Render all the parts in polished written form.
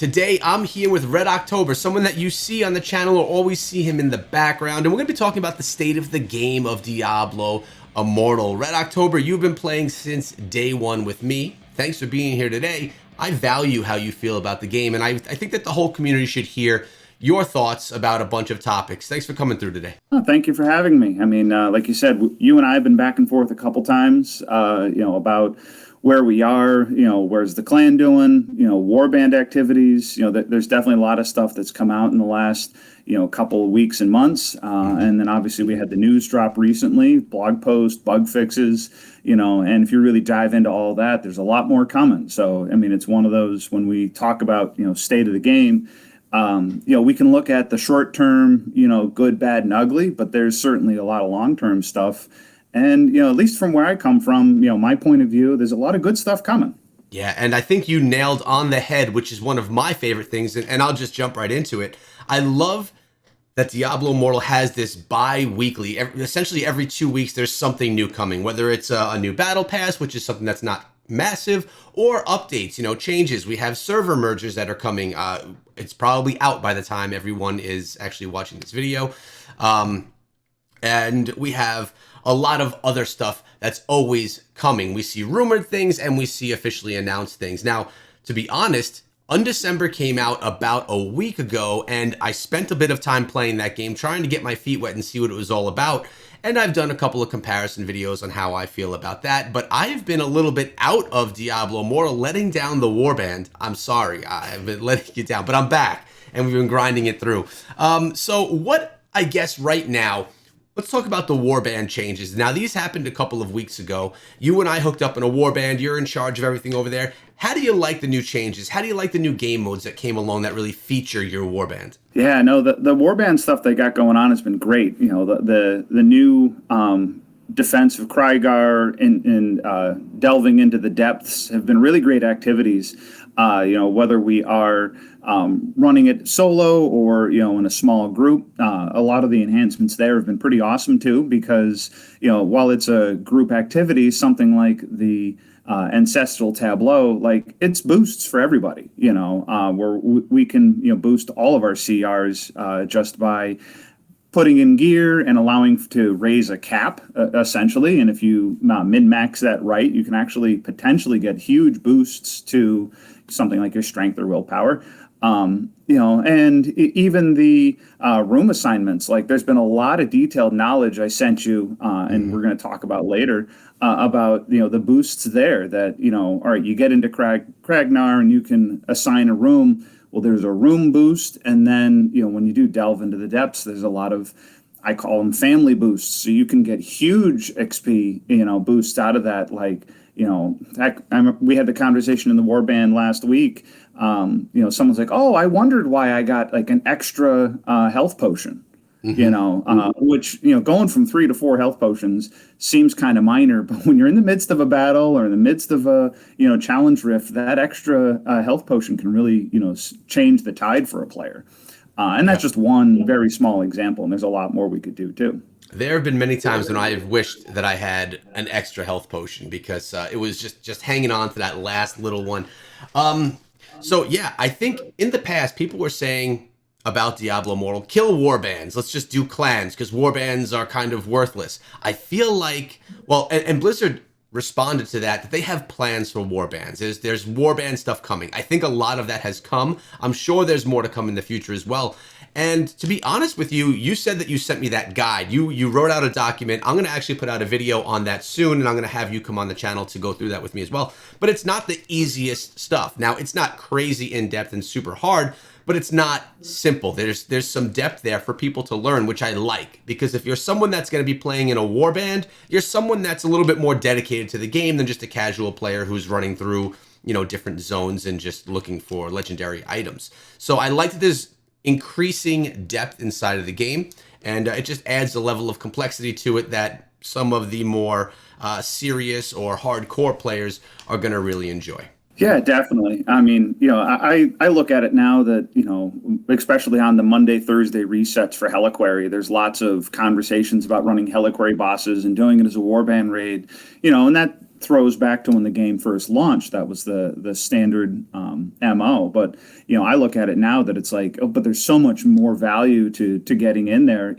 Today, I'm here with Red October, someone that you see on the channel or always see him in the background. And we're going to be talking about the state of the game of Diablo Immortal. Red October, you've been playing since day one with me. Thanks for being here today. I value how you feel about the game, and I think that the whole community should hear your thoughts about a bunch of topics. Thanks for coming through today. Oh, thank you for having me. I mean, like you said, you and I have been back and forth a couple times, about where we are, where's the clan doing, warband activities. There's definitely a lot of stuff that's come out in the last, couple of weeks and months. And then obviously we had the news drop recently, blog post, bug fixes, and if you really dive into all that, there's a lot more coming. So, I mean, it's one of those when we talk about, state of the game, we can look at the short term, good, bad, and ugly, but there's certainly a lot of long term stuff. And, at least from where I come from, my point of view, there's a lot of good stuff coming. Yeah, and I think you nailed on the head, which is one of my favorite things, and I'll just jump right into it. I love that Diablo Immortal has this bi-weekly, essentially every 2 weeks there's something new coming, whether it's a new battle pass, which is something that's not massive, or updates, changes. We have server mergers that are coming. It's probably out by the time everyone is actually watching this video. And we have a lot of other stuff that's always coming. We see rumored things and we see officially announced things. Now, to be honest, Undecember came out about a week ago, and I spent a bit of time playing that game, trying to get my feet wet and see what it was all about. And I've done a couple of comparison videos on how I feel about that, but I've been a little bit out of Diablo Immortal, letting down the Warband. I'm sorry, I've been letting you down, but I'm back, and we've been grinding it through. So what I guess right now, let's talk about the Warband changes. Now, these happened a couple of weeks ago. You and I hooked up in a Warband. You're in charge of everything over there. How do you like the new changes? How do you like the new game modes that came along that really feature your Warband? Yeah, no, the Warband stuff they got going on has been great. The new defense of Krygar and delving into the depths have been really great activities. Whether we are running it solo or, in a small group, a lot of the enhancements there have been pretty awesome too, because, while it's a group activity, something like the ancestral tableau, like it's boosts for everybody, where we can, boost all of our CRs just by putting in gear and allowing to raise a cap, essentially. And if you min-max that right, you can actually potentially get huge boosts to something like your strength or willpower. And even the room assignments, like there's been a lot of detailed knowledge I sent you, and we're going to talk about later, about, the boosts there that, all right, you get into Kragnar and you can assign a room. Well, there's a room boost. And then, when you do delve into the depths, there's a lot of, I call them family boosts. So you can get huge XP, boosts out of that. Like, we had the conversation in the Warband last week. Someone's like, oh, I wondered why I got like an extra health potion. Which, going from 3 to 4 health potions seems kind of minor, but when you're in the midst of a battle or in the midst of a, challenge rift, that extra health potion can really, change the tide for a player. And that's just one very small example, and there's a lot more we could do too. There have been many times when I have wished that I had an extra health potion because it was just hanging on to that last little one. So yeah, I think in the past, people were saying about Diablo Immortal, kill warbands. Let's just do clans because warbands are kind of worthless. I feel like, well, and Blizzard responded to that they have plans for warbands. There's warband stuff coming. I think a lot of that has come. I'm sure there's more to come in the future as well. And to be honest with you, you said that you sent me that guide. You wrote out a document. I'm going to actually put out a video on that soon, and I'm going to have you come on the channel to go through that with me as well. But it's not the easiest stuff. Now, it's not crazy in-depth and super hard, but it's not simple. There's some depth there for people to learn, which I like, because if you're someone that's going to be playing in a warband, you're someone that's a little bit more dedicated to the game than just a casual player who's running through, different zones and just looking for legendary items. So I like that there's increasing depth inside of the game, and it just adds a level of complexity to it that some of the more serious or hardcore players are going to really enjoy. Yeah, definitely. I mean, I look at it now that, especially on the Monday, Thursday resets for Heliquary, there's lots of conversations about running Heliquary bosses and doing it as a warband raid, and that throws back to when the game first launched. That was the standard MO. But I look at it now that it's like, oh, but there's so much more value to getting in there.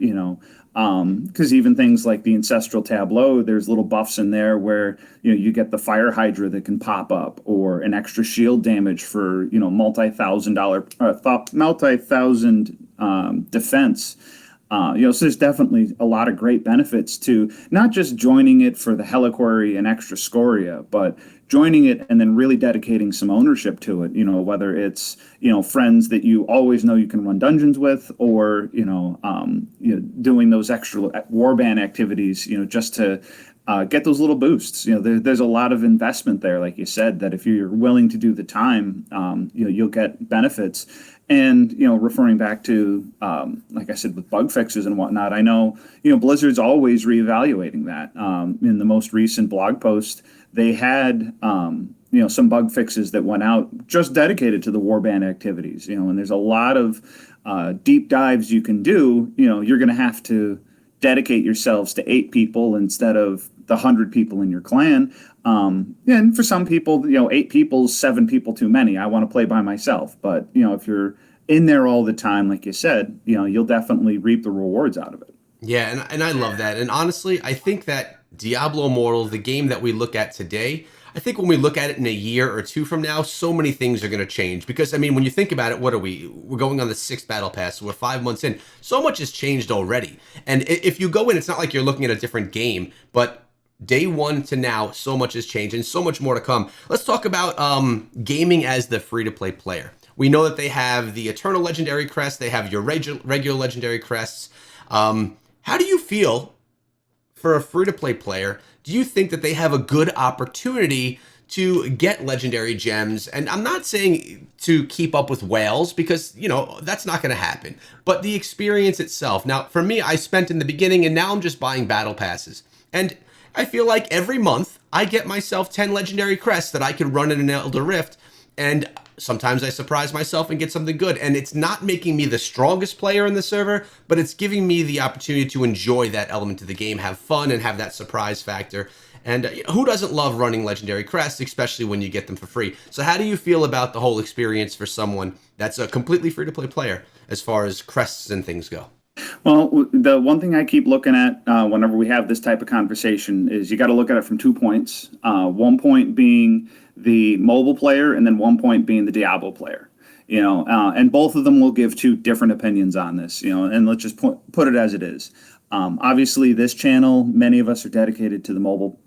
Because even things like the ancestral tableau, there's little buffs in there where you get the fire hydra that can pop up, or an extra shield damage for multi-thousand defense. So there's definitely a lot of great benefits to not just joining it for the Heliquary and extra scoria, but joining it and then really dedicating some ownership to it. Whether it's friends that you always know you can run dungeons with, or doing those extra warband activities, just to get those little boosts. There's a lot of investment there, like you said, that if you're willing to do the time, you'll get benefits. And referring back to, like I said, with bug fixes and whatnot, I know Blizzard's always reevaluating that. In the most recent blog post, they had some bug fixes that went out just dedicated to the warband activities. And there's a lot of deep dives you can do. You're going to have to dedicate yourselves to 8 people instead of the 100 people in your clan. And for some people, 8 people, 7 people too many. I want to play by myself. But, if you're in there all the time, like you said, you'll definitely reap the rewards out of it. Yeah, and I love that. And honestly, I think that Diablo Immortal, the game that we look at today, I think when we look at it in a year or two from now, so many things are going to change. Because, I mean, when you think about it, what are we? We're going on the 6th battle pass. So we're 5 months in. So much has changed already. And if you go in, it's not like you're looking at a different game. But day one to now, so much has changed and so much more to come. Let's talk about gaming as the free-to-play player. We know that they have the Eternal Legendary Crest. They have your regular Legendary Crests. How do you feel for a free-to-play player? Do you think that they have a good opportunity to get legendary gems? And I'm not saying to keep up with whales, because, that's not going to happen. But the experience itself. Now, for me, I spent in the beginning, and now I'm just buying battle passes. And I feel like every month I get myself 10 legendary crests that I can run in an Elder Rift. And sometimes I surprise myself and get something good. And it's not making me the strongest player in the server, but it's giving me the opportunity to enjoy that element of the game, have fun, and have that surprise factor. And who doesn't love running legendary crests, especially when you get them for free? So how do you feel about the whole experience for someone that's a completely free-to-play player as far as crests and things go? Well, the one thing I keep looking at whenever we have this type of conversation is you got to look at it from 2 points. One point being the mobile player, and then one point being the Diablo player. And both of them will give 2 different opinions on this. And let's just put it as it is. Obviously, this channel, many of us are dedicated to the mobile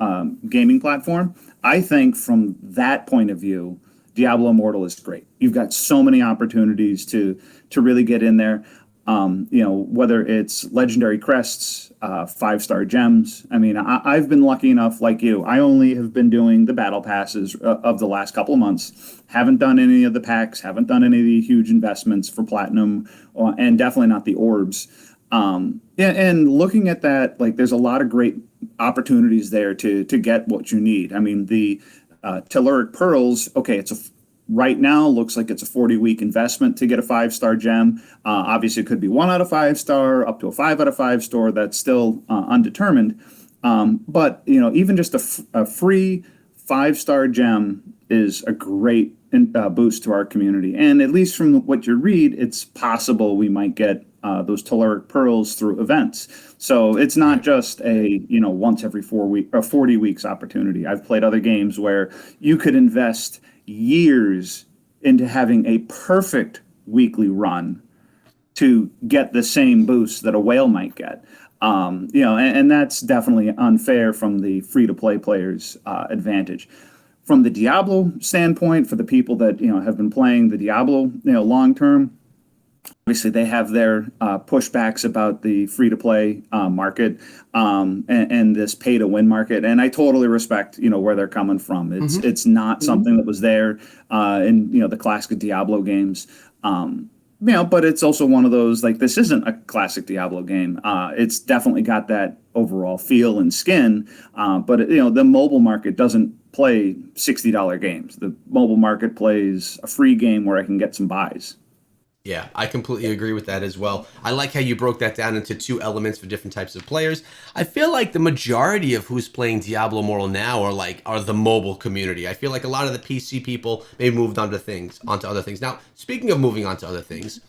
gaming platform. I think from that point of view, Diablo Immortal is great. You've got so many opportunities to really get in there. Whether it's legendary crests, 5-star gems. I mean, I've been lucky enough, like you. I only have been doing the battle passes of the last couple of months. Haven't done any of the packs. Haven't done any of the huge investments for platinum, and definitely not the orbs. And looking at that, like, there's a lot of great opportunities there to get what you need. I mean, the telluric pearls. Okay, right now looks like it's a 40-week investment to get a 5-star gem. Obviously, it could be 1 out of 5-star, up to a 5 out of 5 star. That's still undetermined. But even just a free 5-star gem is a great boost to our community. And at least from what you read, it's possible we might get those telluric pearls through events. So it's not just a once every 40 weeks opportunity. I've played other games where you could invest years into having a perfect weekly run to get the same boost that a whale might get. And that's definitely unfair from the free-to-play players' advantage. From the Diablo standpoint, for the people that have been playing the Diablo long term, obviously they have their pushbacks about the free-to-play market and this pay-to-win market, and I totally respect where they're coming from. It's not something that was there in the classic Diablo games. But it's also one of those, like, this isn't a classic Diablo game. It's definitely got that overall feel and skin, but the mobile market doesn't play $60 games. The mobile market plays a free game where I can get some buys. Yeah, I completely agree with that as well. I like how you broke that down into two elements for different types of players. I feel like the majority of who's playing Diablo Immortal now are the mobile community. I feel like a lot of the PC people maybe moved onto other things. Now, speaking of moving on to other things,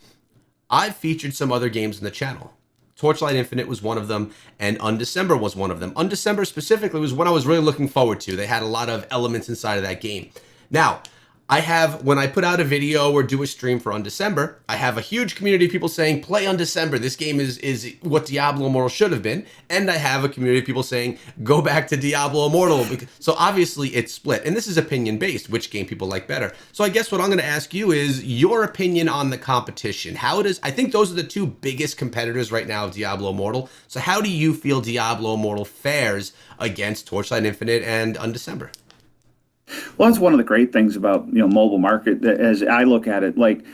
I've featured some other games in the channel. Torchlight Infinite was one of them, and Undecember was one of them. Undecember specifically was one I was really looking forward to. They had a lot of elements inside of that game. Now, when I put out a video or do a stream for Undecember, I have a huge community of people saying, play Undecember. This game is what Diablo Immortal should have been. And I have a community of people saying, go back to Diablo Immortal. So obviously it's split. And this is opinion based, which game people like better. So I guess what I'm going to ask you is your opinion on the competition. I think those are the two biggest competitors right now of Diablo Immortal. So how do you feel Diablo Immortal fares against Torchlight Infinite and Undecember? Well, that's one of the great things about mobile market as I look at it. Like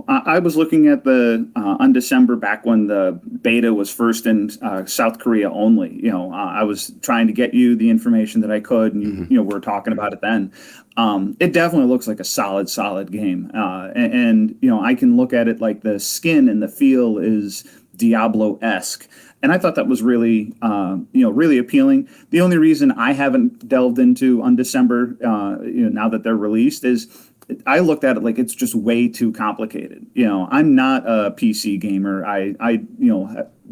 I was looking at the Undecember back when the beta was first in South Korea only. I was trying to get you the information that I could, and we were talking about it then. It definitely looks like a solid game, and I can look at it like the skin and the feel is Diablo-esque. And I thought that was really, really appealing. The only reason I haven't delved into Undecember, now that they're released, is I looked at it like it's just way too complicated. I'm not a PC gamer. I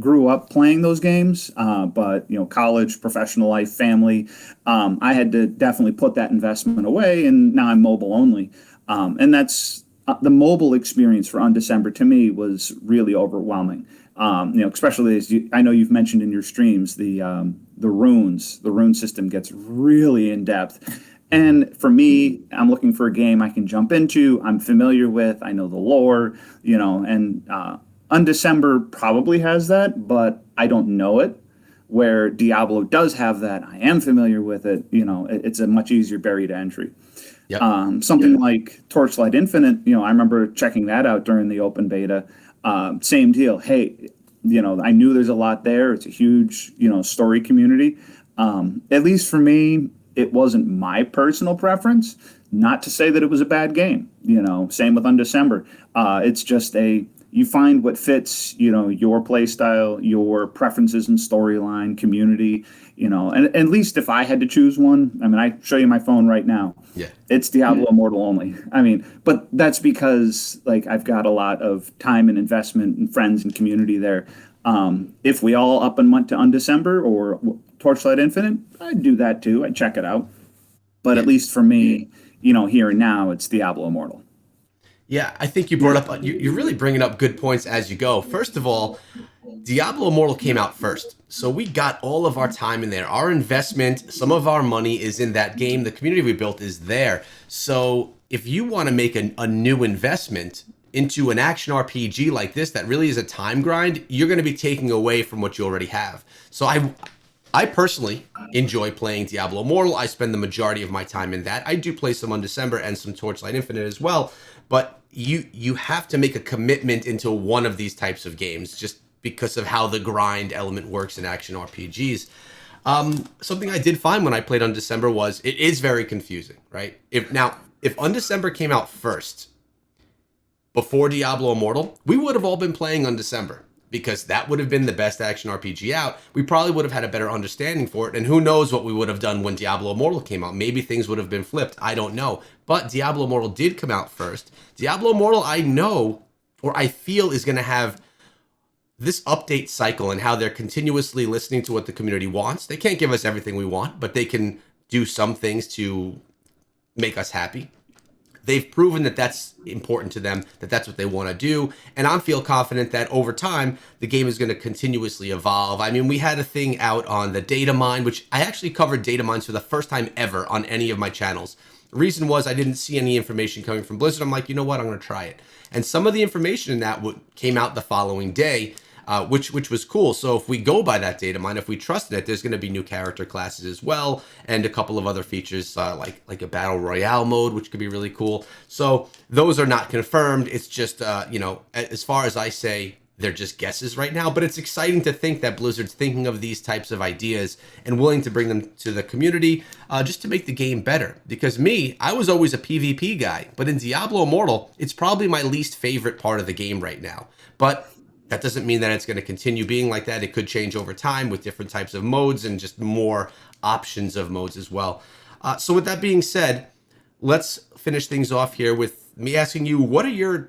grew up playing those games, but college, professional life, family, I had to definitely put that investment away, and now I'm mobile only, and that's the mobile experience for Undecember to me was really overwhelming. Especially I know you've mentioned in your streams, the runes, the rune system gets really in depth. And for me, I'm looking for a game I can jump into, I'm familiar with, I know the lore, and Undecember probably has that, but I don't know it. Where Diablo does have that, I am familiar with it. It's a much easier barrier to entry. Yep. Something like Torchlight Infinite, I remember checking that out during the open beta. Same deal. Hey, I knew there's a lot there. It's a huge, story community. At least for me, it wasn't my personal preference. Not to say that it was a bad game. Same with Undecember. It's just you find what fits, your play style, your preferences and storyline, community, and at least if I had to choose one, I mean, I show you my phone right now. Yeah. It's Diablo Immortal only. I mean, but that's because like I've got a lot of time and investment and friends and community there. If we all up and went to Undecember or Torchlight Infinite, I'd do that too. I'd check it out. But Yeah. at least for me, here and now, it's Diablo Immortal. Yeah, I think you brought up, you're really bringing up good points as you go. First of all, Diablo Immortal came out first. So we got all of our time in there. Our investment, some of our money is in that game. The community we built is there. So if you want to make a new investment into an action RPG like this that really is a time grind, you're going to be taking away from what you already have. So I personally enjoy playing Diablo Immortal. I spend the majority of my time in that. I do play some Undecember and some Torchlight Infinite as well, but you have to make a commitment into one of these types of games just because of how the grind element works in action RPGs. Something I did find when I played Undecember was it is very confusing, right? If Undecember came out first before Diablo Immortal, we would have all been playing Undecember because that would have been the best action RPG out. We probably would have had a better understanding for it, and who knows what we would have done when Diablo Immortal came out. Maybe things would have been flipped. I don't know. But Diablo Immortal did come out first. Diablo Immortal, I know, or I feel, is going to have this update cycle and how they're continuously listening to what the community wants. They can't give us everything we want, but they can do some things to make us happy. They've proven that that's important to them, that that's what they want to do. And I feel confident that over time, the game is going to continuously evolve. I mean, we had a thing out on the data mine, which I actually covered data mines for the first time ever on any of my channels. The reason was I didn't see any information coming from Blizzard. I'm like, you know what? I'm going to try it. And some of the information in that came out the following day, which was cool. So if we go by that data mine, if we trust in it, there's going to be new character classes as well, and a couple of other features like a battle royale mode, which could be really cool. So those are not confirmed. It's just as far as I say, they're just guesses right now, but it's exciting to think that Blizzard's thinking of these types of ideas and willing to bring them to the community just to make the game better. Because me, I was always a PvP guy, but in Diablo Immortal, it's probably my least favorite part of the game right now. But that doesn't mean that it's going to continue being like that. It could change over time with different types of modes and just more options of modes as well. So with that being said, let's finish things off here with me asking you, what are your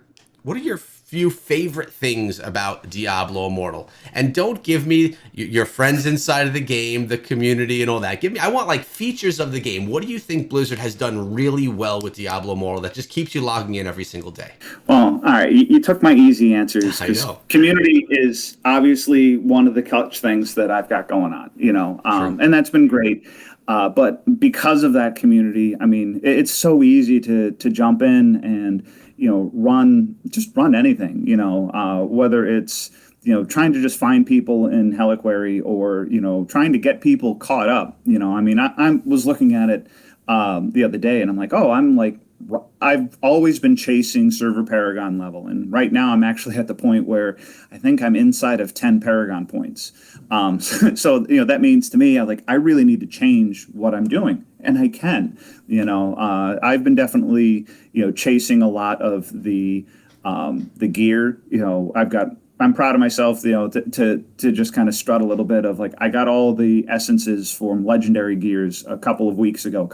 few favorite things about Diablo Immortal? And don't give me your friends inside of the game, the community, and all that. I want like features of the game. What do you think Blizzard has done really well with Diablo Immortal that just keeps you logging in every single day? Well, all right, you took my easy answers I because know. community is obviously one of the clutch things that I've got going on, True. and that's been great. But because of that community, I mean, it's so easy to jump in and run anything, whether it's trying to just find people in Heliquary or trying to get people caught up. I mean, I was looking at it the other day, and I'm like, oh, I've always been chasing server Paragon level, and right now I'm actually at the point where I think I'm inside of 10 Paragon points. So that means to me, I really need to change what I'm doing, and I can. I've been definitely chasing a lot of the gear. I'm proud of myself, to just kind of strut a little bit of I got all the essences from legendary gears a couple of months ago,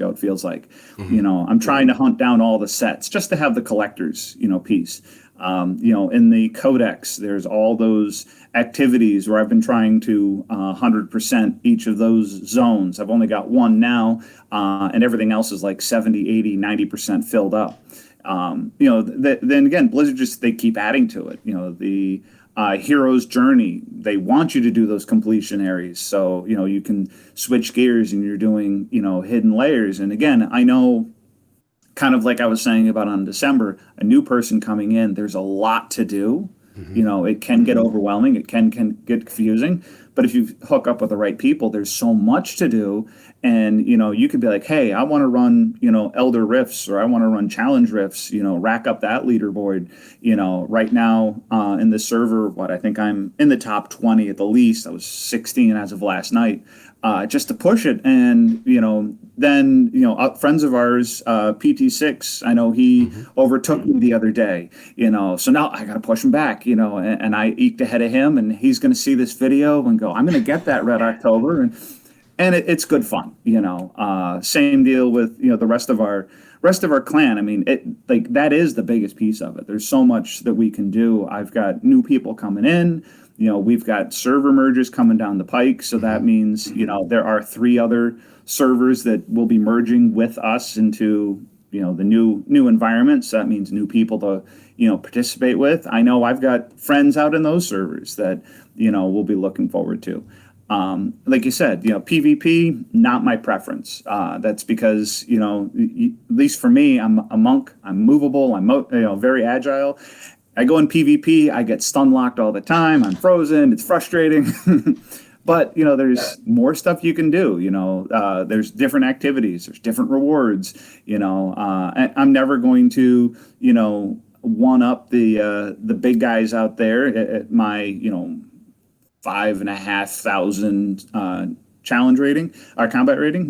it feels like. I'm trying to hunt down all the sets just to have the collector's, piece. In the codex, there's all those activities where I've been trying to 100% each of those zones. I've only got one now, and everything else is like 70, 80, 90% filled up. Then again, Blizzard they keep adding to it. The hero's journey, they want you to do those completion areas. So, you can switch gears and you're doing, hidden layers. And again, I know, kind of like I was saying about on December, a new person coming in, there's a lot to do. It can get overwhelming. It can get confusing. But if you hook up with the right people, there's so much to do. And, you could be like, hey, I want to run, Elder Rifts, or I want to run Challenge Rifts, rack up that leaderboard. Right now in the server, I think I'm in the top 20 at the least. I was 16 as of last night. Just to push it. And, then, friends of ours, PT6, I know he overtook me the other day, so now I got to push him back, and I eked ahead of him, and he's going to see this video and go, I'm going to get that Red October. And it's good fun, same deal with, the rest of our clan. I mean, that is the biggest piece of it. There's so much that we can do. I've got new people coming in. We've got server merges coming down the pike. So that means, there are 3 other servers that will be merging with us into, the new environment. So that means new people to, participate with. I know I've got friends out in those servers that, we'll be looking forward to. Like you said, PvP, not my preference. That's because, at least for me, I'm a monk. I'm movable. I'm, very agile. I go in PvP, I get stun locked all the time. I'm frozen. It's frustrating. But, there's more stuff you can do. There's different activities. There's different rewards. And I'm never going to, one up the big guys out there at my, 5,500 challenge rating or combat rating.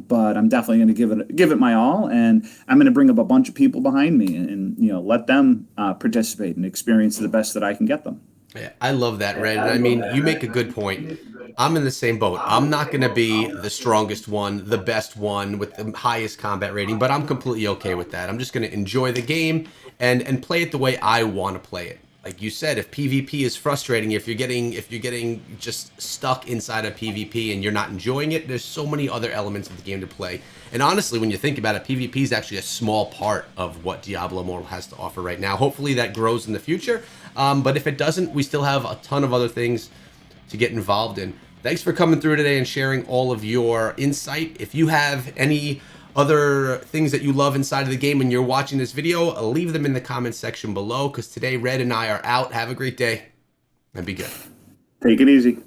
But I'm definitely going to give it my all, and I'm going to bring up a bunch of people behind me and let them participate and experience the best that I can get them. Yeah, I love that, Red. And I mean, you make a good point. I'm in the same boat. I'm not going to be the strongest one, the best one with the highest combat rating, but I'm completely okay with that. I'm just going to enjoy the game and play it the way I want to play it. Like you said, if PvP is frustrating, if you're getting just stuck inside of PvP and you're not enjoying it, there's so many other elements of the game to play. And honestly, when you think about it, PvP is actually a small part of what Diablo Immortal has to offer right now. Hopefully that grows in the future. But if it doesn't, we still have a ton of other things to get involved in. Thanks for coming through today and sharing all of your insight. If you have any other things that you love inside of the game and you're watching this video, leave them in the comments section below, because today Red and I are out. Have a great day and be good. Take it easy.